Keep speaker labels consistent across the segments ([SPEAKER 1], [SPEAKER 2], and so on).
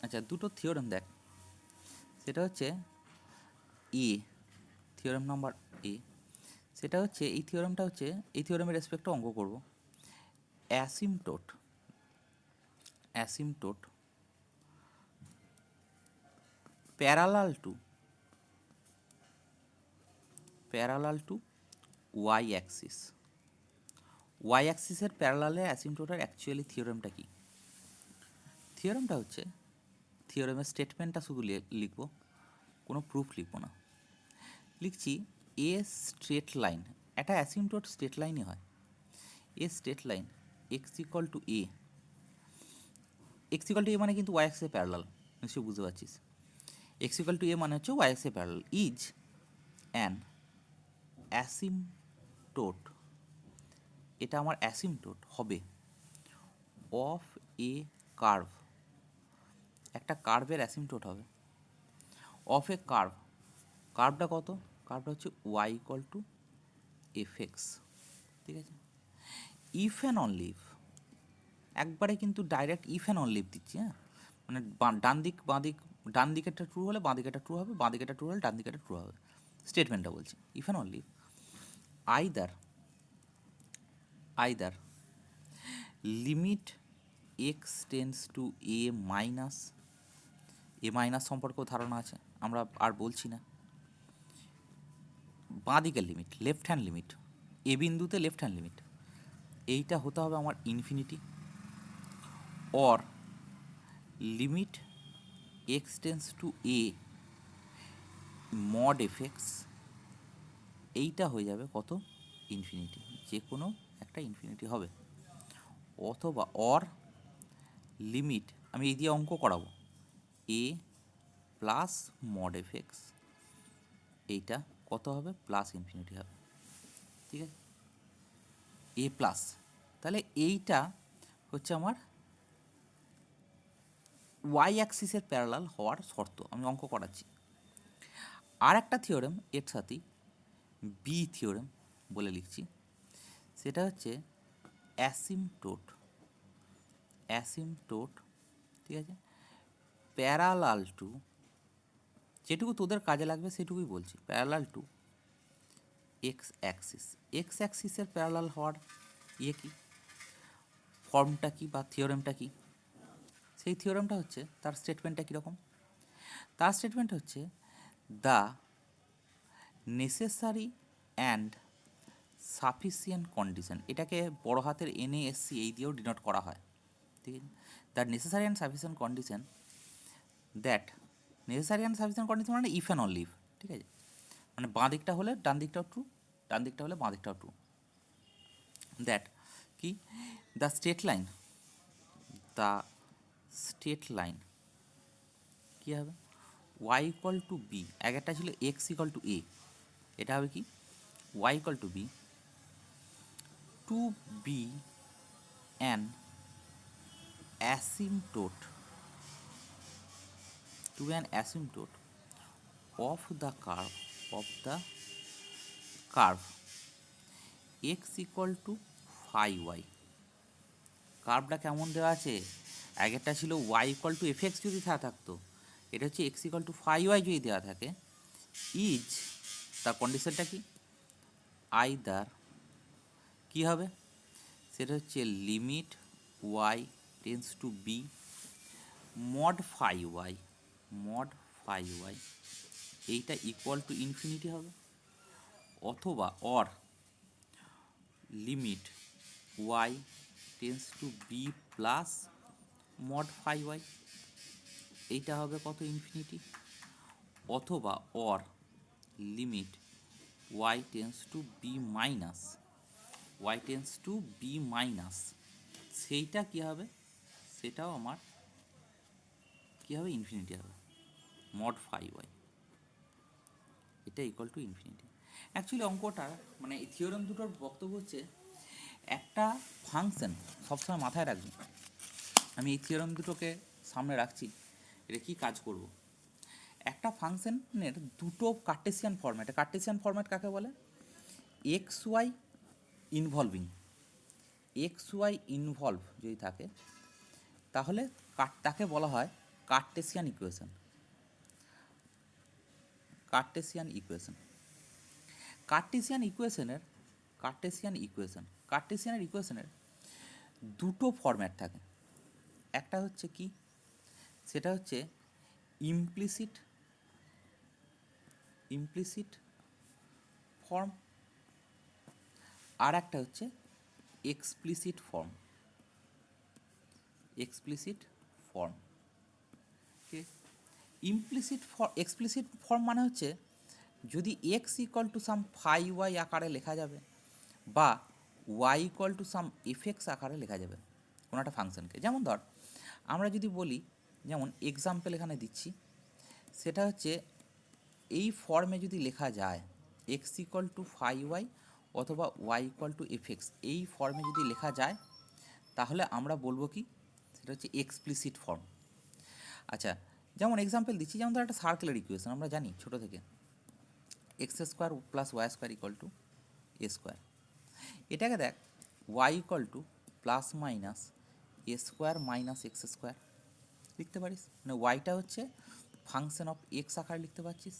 [SPEAKER 1] আচ্ছা, দুটো থিওরেম দেখ, সেটা হচ্ছে এ, থিওরেম নাম্বার এ, সেটা হচ্ছে এই থিওরেমটা হচ্ছে, এই থিওরেমের রেসপেক্টে অঙ্ক করব। Asymptote, asymptote parallel to, parallel to Y axis, Y অ্যাক্সিসের প্যারালালে অ্যাসিমটোটের অ্যাকচুয়ালি থিওরেমটা কি? থিওরেমটা হচ্ছে, থিওরেমের স্টেটমেন্টটা শুধু লিখব, কোনো প্রুফ লিখব না। লিখছি এ স্ট্রেট লাইন, একটা অ্যাসিমটোট স্ট্রেট লাইনই হয়। A straight line X equal to A, X equal to A মানে কিন্তু ওয়াই অ্যাক্সিসে প্যারালাল, নিশ্চয়ই বুঝতে পারছিস। এক্স ইকুয়াল টু এ মানে হচ্ছে ওয়াই অ্যাক্সিসে প্যারালাল, ইজ অ্যান অ্যাসিমটোট, এটা আমার অ্যাসিমটোট হবে অফ এ কার্ভ, একটা কার্ভের অ্যাসিমটোট হবে অফ এ কার্ভ। কার্ভটা কত? কার্ভটা হচ্ছে Y equal to F x, ঠিক আছে। ইফ অ্যান্ড অনলি ইফ, একবারে কিন্তু direct if and only if দিচ্ছি, হ্যাঁ, মানে ডান দিক বাঁ দিক, ডান দিকেরটা ট্রু হলে বাঁ দিকেরটা ট্রু হবে, বাঁ দিকেরটা ট্রু হলে ডান দিকেরটা ট্রু হবে, স্টেটমেন্টটা বলছি। If and only if either, either limit x tends to A minus, A minus সম্পর্কেও ধারণা আছে, আমরা আর বলছি না। বাঁ দিকের লিমিট, লেফট হ্যান্ড লিমিট, এ বিন্দুতে লেফট হ্যান্ড লিমিট, এইটা হতে হবে আমার infinity, or limit x tends to A mod F x, এইটা হয়ে যাবে কত? ইনফিনিটি, যে কোনো একটা ইনফিনিটি হবে। অথবা অর লিমিট, আমি এই দিয়ে অঙ্ক করাবো, এ প্লাস মড এফ এক্স, এইটা কত হবে? প্লাস ইনফিনিটি হবে, ঠিক আছে। এ প্লাস, তাহলে এইটা হচ্ছে আমার ওয়াই অ্যাক্সিসের প্যারালাল হওয়ার শর্ত, আমি অঙ্ক করাচ্ছি। আর একটা থিওরেম এর সাথেই, বি থিওরেম বলে লিখছি, সেটা হচ্ছে অ্যাসিমটোট, অ্যাসিমটোট, ঠিক আছে, প্যারালাল টু, যেটুকু তোদের কাজে লাগবে সেটুকুই বলছি, parallel to X axis, X অ্যাক্সিসের প্যারালাল হওয়ার ইয়ে কি, ফর্মটা কি বা থিওরেমটা কি? সেই থিওরেমটা হচ্ছে, তার স্টেটমেন্টটা কীরকম? তার স্টেটমেন্ট হচ্ছে the necessary and sufficient condition, এটাকে বড় হাতের NASC এই দিয়েও ডিনোট করা হয়, ঠিক আছে। The necessary and sufficient condition, that necessary and sufficient condition মানে ইফ অ্যান্ড অনলি ইফ, ঠিক আছে, মানে বাঁ দিকটা হলে ডান দিকটাও ট্রু, ডান দিকটা হলে বাঁ দিকটাও ট্রু। দ্যাট কি? The straight line, the straight line কী হবে? ওয়াই ইকুয়াল টু বি, একটা ছিল এক্স ইকুয়াল টু এ, এটা হবে কি? Y equal to b, to b an asymptote, to an asymptote of the curve, of the curve x equal to phi y, কার্ভটা কেমন দেওয়া আছে? আগেরটা ছিল y equal to F x যদি থাকতো, এটা হচ্ছে x equal to phi y যদি দেওয়া থাকে, ইজ, তার কন্ডিশনটা কি? আইদার কী হবে? সেটা হচ্ছে limit y tends to b mod phi y, mod phi y, এইটা ইকুয়াল টু ইনফিনিটি হবে। অথবা or limit y tends to b plus mod phi y, এইটা হবে কত? ইনফিনিটি। অথবা or limit y tends to b minus, y tends to b minus, সেইটা কী হবে? সেটাও আমার কী হবে? ইনফিনিটি হবে, মড ফাই ওয়াই, এটা ইকুয়াল টু ইনফিনিটি। অ্যাকচুয়ালি অঙ্কটা মানে এই থিওরেম দুটোর বক্তব্য হচ্ছে, একটা ফাংশন সবসময় মাথায় রাখবি, আমি এই থিওরেম দুটোকে সামনে রাখছি, এটা কী কাজ করব। একটা ফাংশনের দুটো কার্টেসিয়ান ফরম্যাট, কার্টেসিয়ান ফরম্যাট কাকে বলে? X y involving, x y involve যদি থাকে, তাহলে তাকে বলা হয় Cartesian equation. Cartesian equation Cartesian ইকুয়েশনের কার্টেসিয়ানের ইকুয়েশনের দুটো ফরম্যাট থাকে। একটা হচ্ছে কি, সেটা হচ্ছে ইমপ্লিসিট ফর্ম, আর একটা হচ্ছে এক্সপ্লিসিট ফর্ম। এক্সপ্লিসিট ফর্ম মানে হচ্ছে যদি x equal to some phi y আকারে লেখা যাবে বা y equal to some f x আকারে লেখা যাবে কোনো একটা ফাংশনকে। যেমন ধর আমরা যদি বলি, যেমন এক্সাম্পল এখানে দিচ্ছি, সেটা হচ্ছে এই ফর্মে যদি লেখা যায় x equal to phi y অথবা ওয়াই ইকুয়াল টু এফএক্স, এই ফর্মে যদি লেখা যায় তাহলে আমরা বলবো কি, সেটা হচ্ছে এক্সপ্লিসিট ফর্ম। আচ্ছা, যেমন এক্সাম্পল দিচ্ছি, যেমন ধর একটা সার্কেলের ইকুয়েশন আমরা জানি ছোটো থেকে, x square plus y square equal to a square. এটাকে দেখ y equal to plus minus a square minus x square লিখতে পারিস, মানে ওয়াইটা হচ্ছে ফাংশন অফ এক্স আকারে লিখতে পারছিস,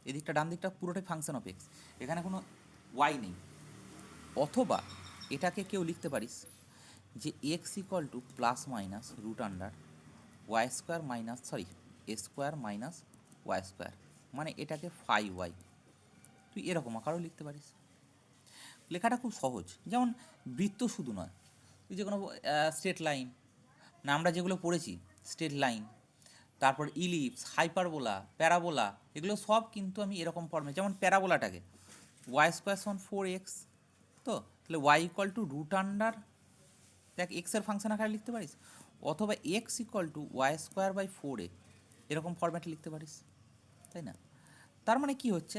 [SPEAKER 1] এদিকটা ডান দিকটা পুরোটাই ফাংশন অফ এক্স, এখানে কোনো ওয়াই নেই। অথবা এটাকে কেউ লিখতে পারিস যে x equal to plus minus root under y square minus a square minus y square, মানে এটাকে ফাই ওয়াই, তুই এরকম আকারেও লিখতে পারিস। লেখাটা খুব সহজ। যেমন বৃত্ত শুধু নয়, তুই যে কোনো স্ট্রেট লাইন, না আমরা যেগুলো পড়েছি স্ট্রেট লাইন, তারপর ইলিপস, হাইপারবোলা, প্যারাবোলা, এগুলো সব কিন্তু আমি এরকম ফর্মে, যেমন প্যারাবোলাটাকে ওয়াই স্কোয়ার সমান 4x, তো তাহলে y equal to root under, দেখ এক্সের ফাংশন আকারে লিখতে পারিস, অথবা x equal to y square by 4a, এরকম ফরম্যাটে লিখতে পারিস, তাই না? তার মানে কি হচ্ছে,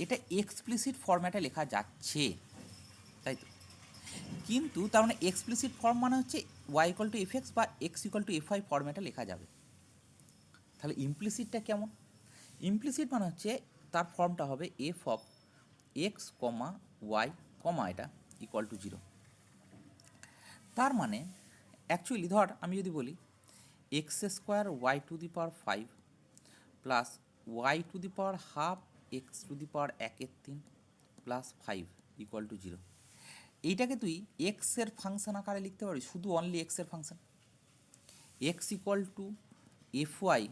[SPEAKER 1] এটা এক্সপ্লিসিট ফরম্যাটে লেখা যাচ্ছে, তাই তো? কিন্তু তার মানে এক্সপ্লিসিট ফর্ম মানে হচ্ছে Y equal to F X বা X equal to F I ফরম্যাটে লেখা যাবে। তাহলে ইমপ্লিসিটটা কেমন? ইমপ্লিসিট মানে হচ্ছে তার ফর্মটা হবে এফ অফ এক্স কমা ওয়াই কমা এটা ইকুয়াল টু 0। তার মানে অ্যাকচুয়ালি ধর আমি যদি বলি x square y to the power 5 plus y to the power half x to the power 1/3 plus 5 equal to 0, এইটাকে তুই এক্সের ফাংশন আকারে লিখতে পারিস, শুধু অনলি এক্সের function, x equal to f y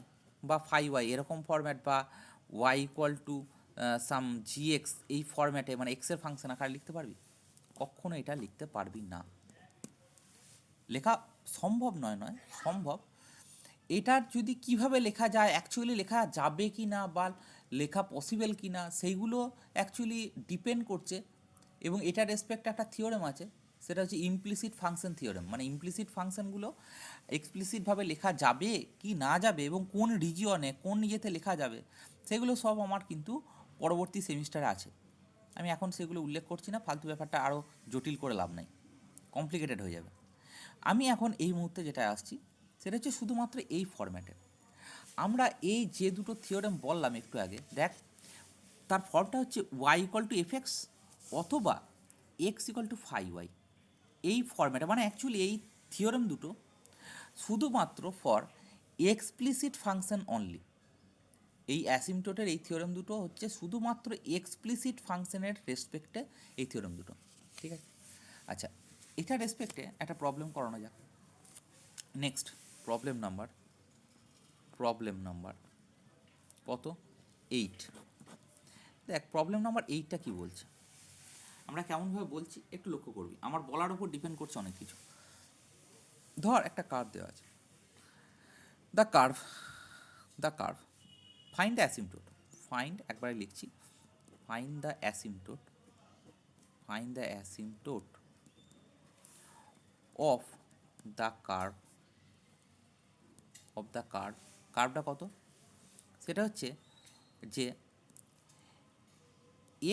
[SPEAKER 1] বা ফাই ওয়াই এরকম ফরম্যাট, বা y equal to some g x, এই ফরম্যাটে মানে এক্সের ফাংশন আকারে লিখতে পারবি? কখনো এটা লিখতে পারবি না। লেখা সম্ভব নয় সম্ভব। এটার যদি কিভাবে লেখা যায়, অ্যাকচুয়ালি লেখা যাবে কি না বা লেখা পসিবল কি না, সেইগুলো অ্যাকচুয়ালি ডিপেন্ড করছে। এবং এটার রেসপেক্টে একটা থিওরেম আছে, সেটা হচ্ছে ইমপ্লিসিট ফাংশন থিওরেম, মানে ইমপ্লিসিট ফাংশনগুলো এক্সপ্লিসিটভাবে লেখা যাবে কি না যাবে এবং কোন রিজিয়নে কোন ইয়েতে লেখা যাবে, সেগুলো সব আমার কিন্তু পরবর্তী সেমিস্টারে আছে। আমি এখন সেগুলো উল্লেখ করছি না, ফালতু ব্যাপারটা আরও জটিল করে লাভ নাই, কমপ্লিকেটেড হয়ে যাবে। আমি এখন এই মুহূর্তে যেটা আসছি সেটা হচ্ছে শুধুমাত্র এই ফরম্যাটে। আমরা এই যে দুটো থিওরেম বললাম একটু আগে, দেখ তার ফর্মটা হচ্ছে Y equal to F X অথবা x equal to phi Y, এই ফরম্যাটে, মানে অ্যাকচুয়ালি এই থিওরেম দুটো শুধুমাত্র ফর এক্সপ্লিসিট ফাংশন অনলি। এই অ্যাসিমটোটের এই থিওরেম দুটো হচ্ছে শুধুমাত্র এক্সপ্লিসিট ফাংশনের রেসপেক্টে এই থিওরেম দুটো, ঠিক আছে? আচ্ছা, এটা রেসপেক্টে একটা প্রবলেম করানো যাক। নেক্সট প্রবলেম নাম্বার কত? 8। দেখ প্রবলেম নাম্বার 8টা কী বলছে, আমরা কেমনভাবে বলছি একটু লক্ষ্য করবি, আমার বলার উপর ডিপেন্ড করছে অনেক কিছু। ধর একটা কার্ভ দেওয়া আছে, the curve find the asymptote, একবারে লিখছি, find the asymptote of the কার্ভটা কত? সেটা হচ্ছে যে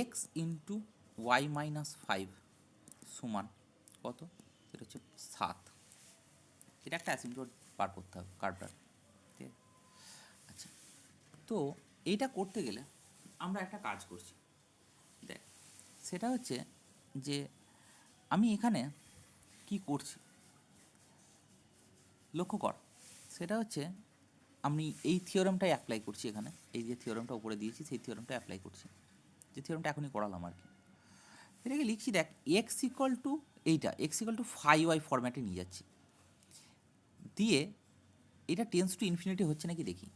[SPEAKER 1] এক্স ইন্টু ওয়াই মাইনাস 5 সমান কত? সেটা হচ্ছে 7। এটা একটা অ্যাসিমটোট বার করতে হবে কার্ভটার, ঠিক আছে? আচ্ছা, তো এইটা করতে গেলে আমরা একটা কাজ করছি, দেখ সেটা হচ্ছে যে আমি এখানে কি করছি লক্ষ্য কর, সেটা হচ্ছে আমি এই থিওরেমটাই অ্যাপ্লাই করছি এখানে, এই যে থিওরেমটা উপরে দিয়েছি সেই থিওরেমটা অ্যাপ্লাই করছি, যে থিওরেমটা এখনই করালাম আর কি। এটাকে লিখছি দেখ এক্স ইকুয়াল টু এইটা, এক্স ইকুয়াল টু 5y ফরম্যাটে নিয়ে যাচ্ছি, দিয়ে এটা টেন্স টু ইনফিনিটি হচ্ছে নাকি দেখি,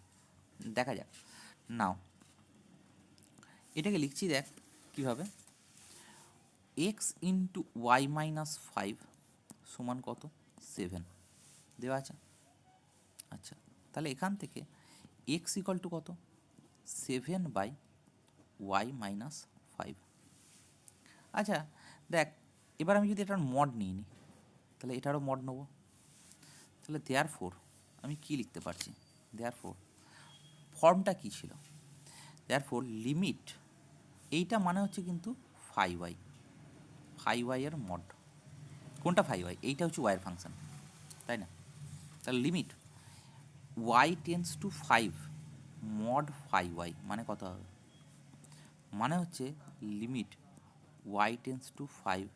[SPEAKER 1] দেখা যাক। নাও এটাকে লিখছি দেখ কীভাবে, এক্স ইন্টু ওয়াই মাইনাস 5 সমান কত 7 দেওয়া আছে। আচ্ছা তাহলে এখান থেকে এক্স ইকুয়াল টু কত 7/y মাইনাস 5। আচ্ছা দেখ এবার আমি যদি এটার মড নিয়ে নিই তাহলে এটারও মড নেব, তাহলে দেয়ারফোর আমি কি লিখতে পারছি, দেয়ারফোর ফর্মটা কী ছিল, দেয়ারফোর লিমিট এইটা মানে হচ্ছে কিন্তু 5y, 5y এর মড, কোনটা 5y, এইটা হচ্ছে ওয়াইয়ের ফাংশন তাই না, তাহলে limit y tends two 5 mod 5y মানে কত হবে, মানে হচ্ছে limit y tends two 5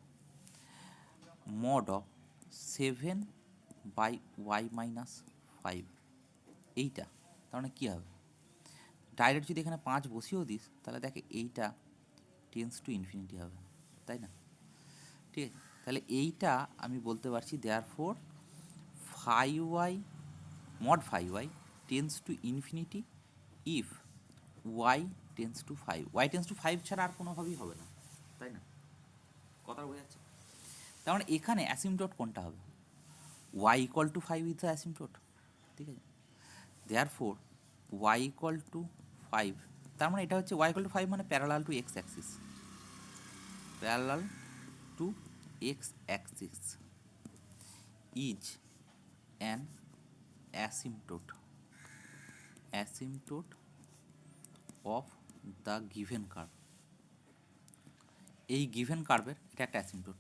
[SPEAKER 1] mod of 7/y minus 5, এইটা তার মানে কী হবে, ডাইরেক্ট যদি এখানে 5 বসিয়েও দিস তাহলে দেখে এইটা টেন্স টু ইনফিনিটি হবে তাই না, ঠিক আছে। তাহলে এইটা আমি বলতে পারছি therefore 5y mod 5y tends to infinity if y tends two 5, y tends two 5 ছাড়া আর কোনোভাবেই হবে না তাই না, কথা বোঝা যাচ্ছে। তার মানে এখানে অ্যাসিমটোট কোনটা হবে, y equal two 5 is the অ্যাসিমটোট, ঠিক আছে। দেয়ারফোর y ইকুয়াল টু 5, তার মানে এটা হচ্ছে y ইকুয়াল টু 5 মানে parallel to X Axis, parallel to X Axis is an অ্যাসিমটোট, অ্যাসিমটোট of the given curve, এই গিভেন কার্ভের এটা একটা অ্যাসিমটোট।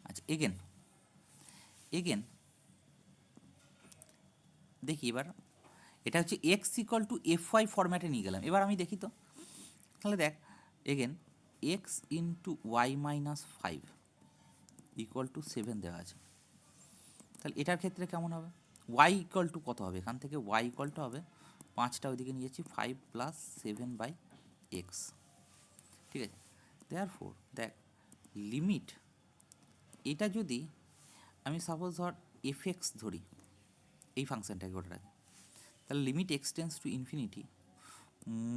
[SPEAKER 1] আচ্ছা এগেন দেখি এবার এটা হচ্ছে এক্স ইকুয়াল টু FY ফরম্যাটে নিয়ে গেলাম, এবার আমি দেখি তো, তাহলে দেখ again x into y minus 5 equal to 7 দেওয়া আছে, তাহলে এটার ক্ষেত্রে কেমন হবে, y ইকুয়াল টু কত হবে, এখান থেকে y ইকুয়াল টু হবে 5টা ওইদিকে নিয়ে যাচ্ছি 5 প্লাস 7/x, ঠিক আছে। দেয়ারফোর দেখ লিমিট এটা যদি আমি সাপোজ ধর fx ধরি, এই ফাংশনটাকে ওটা রাখি, তাহলে limit x tends to infinity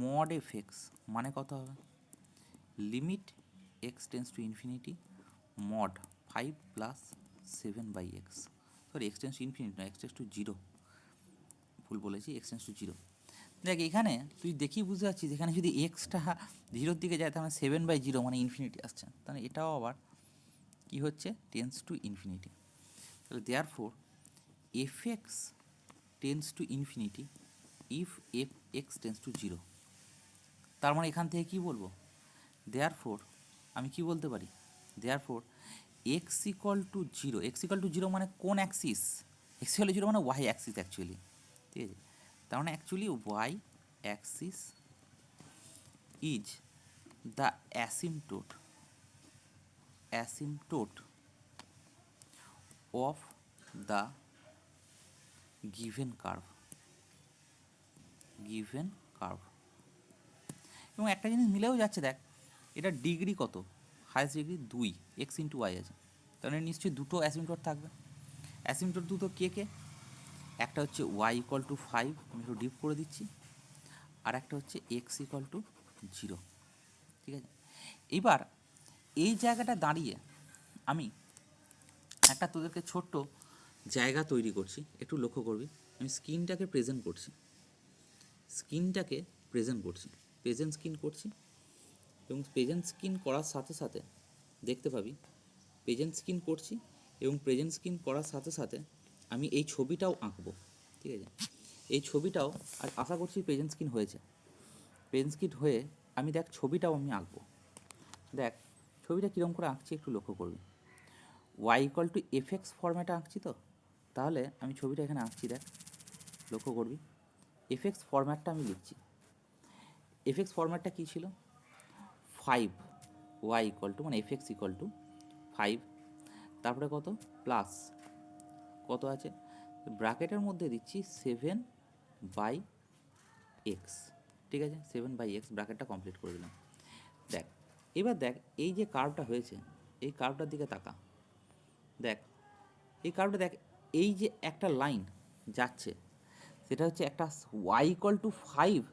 [SPEAKER 1] mod fx মানে কত হবে, limit x tends to infinity mod 5 plus 7/x, sorry x tends to infinity না, এক্স টেন্স টু 0, ভুল বলেছি, এক্স টেন্স টু 0। দেখ এখানে তুই দেখেই বুঝতে পারছিস এখানে যদি এক্সটা 0-র দিকে যায় তাহলে 7/0 মানে ইনফিনিটি আসছে, তাহলে এটাও আবার কী হচ্ছে টেন্স টু ইনফিনিটি, তাহলে therefore fx tends to infinity if fx tends to 0, তার মানে এখান থেকে কী বলবো, দেয়ারফোর আমি কি বলতে পারি, therefore x equal to 0, x equal to 0 মানে কোন অ্যাক্সিস, এক্স ইকুয়াল টু 0 মানে ওয়াই অ্যাক্সিস অ্যাকচুয়ালি, ঠিক আছে। তার মানে actually y axis is the asymptote of the given curve, এবং একটা জিনিস মিলেও যাচ্ছে দেখ, এটা ডিগ্রি কত, highest degree 2, x into y আছে, তাহলে নিশ্চয়ই দুটো অ্যাসিমটোট থাকবে, অ্যাসিমটোট দুটো কে, একটা হচ্ছে ওয়াই ইকুয়াল টু 5, আমি একটু ডিপ করে দিচ্ছি, আর একটা হচ্ছে এক্স ইকুয়াল টু 0, ঠিক আছে। এবার এই জায়গাটা দাঁড়িয়ে আমি একটা তোদেরকে ছোট্ট জায়গা তৈরি করছি, একটু লক্ষ্য করবি, আমি স্ক্রিনটাকে প্রেজেন্ট করছি, প্রেজেন্ট স্ক্রিন করছি, এবং প্রেজেন্ট স্ক্রিন করার সাথে সাথে দেখতে পাবি প্রেজেন্ট স্ক্রিন করছি, এবং প্রেজেন্ট স্ক্রিন করার সাথে সাথে আমি এই ছবিটাও আঁকবো, ঠিক আছে। এই ছবিটাও আর আশা করছি প্রেজেন্ট স্ক্রিন হয়েছে, প্রেজেন্ট স্ক্রিন হয়ে আমি দেখ ছবিটাও আমি আঁকবো, দেখ ছবিটা কীরকম করে আঁকছি একটু লক্ষ্য করবি, ওয়াই ইকুয়াল টু fx ফরম্যাটে আঁকছি তো, তাহলে আমি ছবিটা এখানে আঁকছি, দেখ লক্ষ্য করবি fx ফরম্যাটটা আমি লিখছি, fx ফরম্যাটটা কী ছিল, 5 y ইকুয়াল টু মানে fx ইকুয়াল টু 5, তারপরে কত প্লাস কত আছে ব্র্যাকেটের মধ্যে দিচ্ছি বাই এক্স, ঠিক আছে, 7/x ব্র্যাকেটটা কমপ্লিট করে দিলাম। দেখ এবার দেখ এই যে কার্ভটা হয়েছে, এই কার্ভটার দিকে তাকা, দেখ এই কার্ভটা দেখ, এই যে একটা লাইন যাচ্ছে সেটা হচ্ছে একটা y=5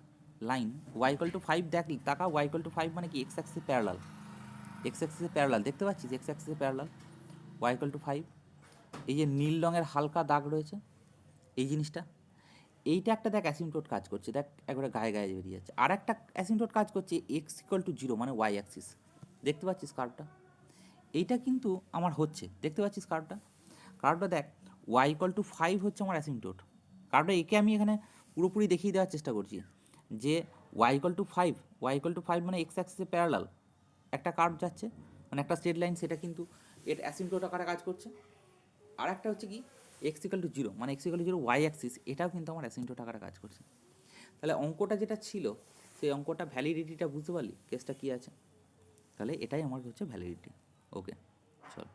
[SPEAKER 1] লাইন, y=5, দেখ তাকা, y=5 মানে কি এক্স অ্যাক্সিসে প্যারালাল, এক্স অ্যাক্সিসে প্যারালাল দেখতে পাচ্ছিস, এক্স অ্যাক্সিসে প্যারালাল, y=5। এই যে নীল রঙের হালকা দাগ রয়েছে এই জিনিসটা, এইটা একটা দেখ অ্যাসিম্পটোট কাজ করছে, দেখ একবারে গায়ে গায়ে বেরিয়ে যাচ্ছে। আর একটা অ্যাসিম্পটোট কাজ করছে x=0 মানে y অ্যাক্সিস, দেখতে পাচ্ছিস কার্ভটা, এইটা কিন্তু আমার হচ্ছে, দেখতে পাচ্ছিস কার্ভটা, কার্ভটা দেখ y=5 হচ্ছে আমার অ্যাসিম্পটোট। কার্ভটা একে আমি এখানে পুরোপুরি দেখিয়ে দেওয়ার চেষ্টা করছি যে y=5, y=5 মানে এক্স অ্যাক্সিসে প্যারালাল একটা কার্ভ যাচ্ছে, মানে একটা স্ট্রেট লাইন, সেটা কিন্তু এর অ্যাসিম্পটোট আকারে কাজ করছে। আর একটা হচ্ছে কি x=0 মানে x=0 y অ্যাক্সিস, এটাও কিন্তু আমার অ্যাসিম্পটোট আকারে কাজ করছে। তাহলে অঙ্কটা যেটা ছিল সেই অঙ্কটা ভ্যালিডিটিটা বুঝতে পারলি, কেসটা কী আছে, তাহলে এটাই আমার হচ্ছে ভ্যালিডিটি। ওকে চল।